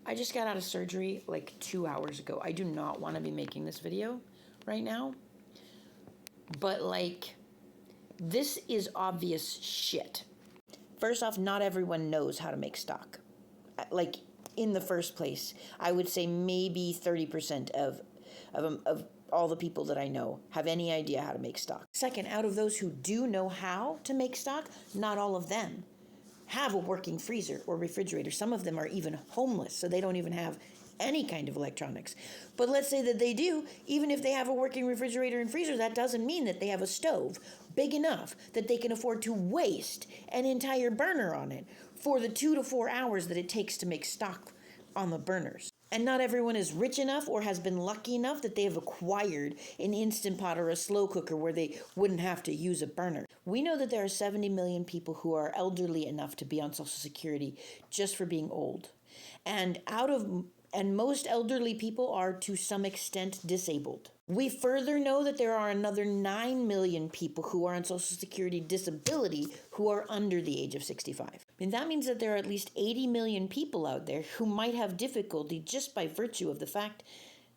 I just got out of surgery like 2 hours ago. I do not want to be making this video right now. But like, this is obvious shit. First off, not everyone knows how to make stock. Like, in the first place, I would say maybe 30% of all the people that I know have any idea how to make stock. Second, out of those who do know how to make stock, not all of them have a working freezer or refrigerator. Some of them are even homeless, so they don't even have any kind of electronics. But let's say that they do, even if they have a working refrigerator and freezer, that doesn't mean that they have a stove big enough that they can afford to waste an entire burner on it for the 2 to 4 hours that it takes to make stock on the burners. And not everyone is rich enough or has been lucky enough that they have acquired an Instant Pot or a slow cooker where they wouldn't have to use a burner. We know that there are 70 million people who are elderly enough to be on Social Security just for being old. And most elderly people are to some extent disabled. We further know that there are another 9 million people who are on Social Security disability who are under the age of 65. And that means that there are at least 80 million people out there who might have difficulty just by virtue of the fact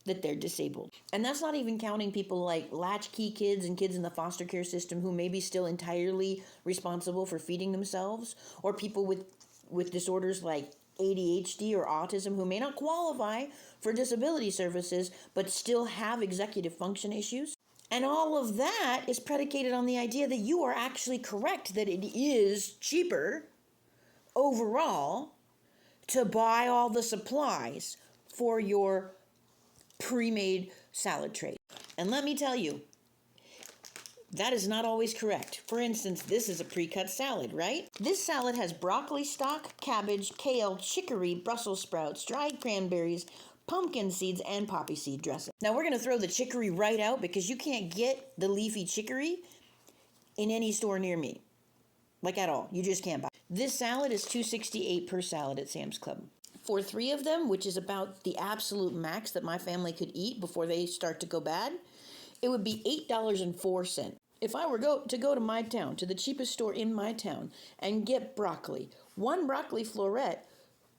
that they're disabled. And that's not even counting people like latchkey kids and kids in the foster care system who may be still entirely responsible for feeding themselves, or people with disorders like ADHD or autism who may not qualify for disability services but still have executive function issues. And all of that is predicated on the idea that you are actually correct, that it is cheaper overall to buy all the supplies for your pre-made salad tray. And let me tell you, that is not always correct. For instance, this is a pre-cut salad, right? This salad has broccoli stock, cabbage, kale, chicory, Brussels sprouts, dried cranberries, pumpkin seeds, and poppy seed dressing. Now we're going to throw the chicory right out because you can't get the leafy chicory in any store near me. Like at all. You just can't buy it. This salad is $2.68 per salad at Sam's Club. For 3 of them, which is about the absolute max that my family could eat before they start to go bad, it would be $8.04. If I were to go to my town, to the cheapest store in my town, and get broccoli, one broccoli floret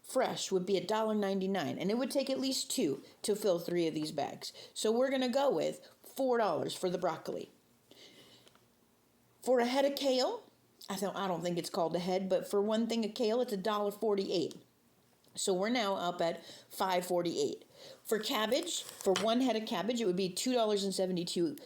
fresh would be $1.99, and it would take at least 2 to fill 3 of these bags. So we're going to go with $4 for the broccoli. For a head of kale, I don't think it's called a head, but for one thing of kale, it's $1.48. So we're now up at $5.48. For cabbage, for one head of cabbage, it would be $2.72.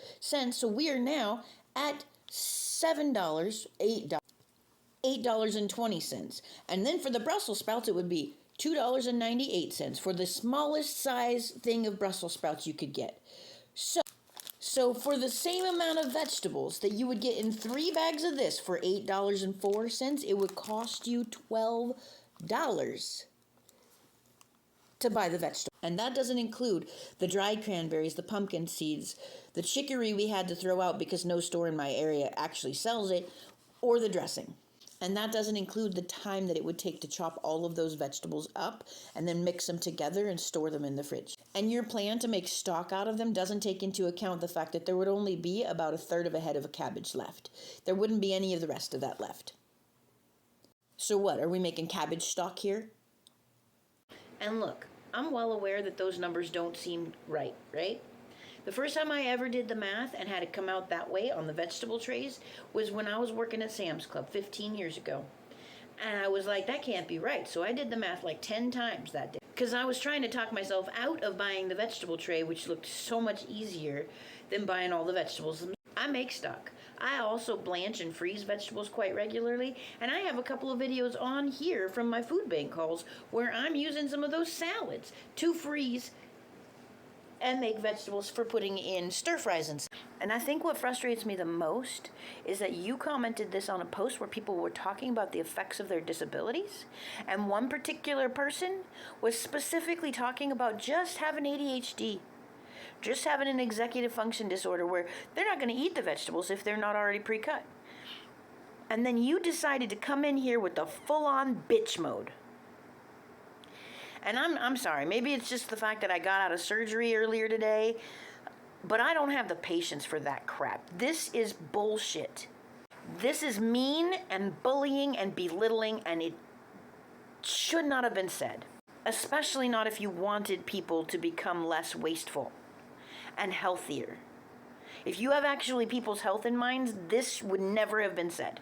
So we are now at $8.20. And then for the Brussels sprouts, it would be $2.98 for the smallest size thing of Brussels sprouts you could get. So for the same amount of vegetables that you would get in 3 bags of this for $8.04, it would cost you $12 to buy the vegetable. And that doesn't include the dried cranberries, the pumpkin seeds, the chicory we had to throw out because no store in my area actually sells it, or the dressing. And that doesn't include the time that it would take to chop all of those vegetables up and then mix them together and store them in the fridge. And your plan to make stock out of them doesn't take into account the fact that there would only be about 1/3 of a head of a cabbage left. There wouldn't be any of the rest of that left. So what, are we making cabbage stock here? And look, I'm well aware that those numbers don't seem right? The first time I ever did the math and had it come out that way on the vegetable trays was when I was working at Sam's Club 15 years ago. And I was like, that can't be right. So I did the math like 10 times that day. Because I was trying to talk myself out of buying the vegetable tray, which looked so much easier than buying all the vegetables. I make stock. I also blanch and freeze vegetables quite regularly, and I have a couple of videos on here from my food bank hauls where I'm using some of those salads to freeze and make vegetables for putting in stir fries and stuff. And I think what frustrates me the most is that you commented this on a post where people were talking about the effects of their disabilities, and one particular person was specifically talking about just having ADHD. Just having an executive function disorder where they're not going to eat the vegetables if they're not already pre-cut. And then you decided to come in here with the full-on bitch mode. And I'm sorry, maybe it's just the fact that I got out of surgery earlier today, but I don't have the patience for that crap. This is bullshit. This is mean and bullying and belittling, and it should not have been said. Especially not if you wanted people to become less wasteful and healthier. If you have actually people's health in mind, this would never have been said.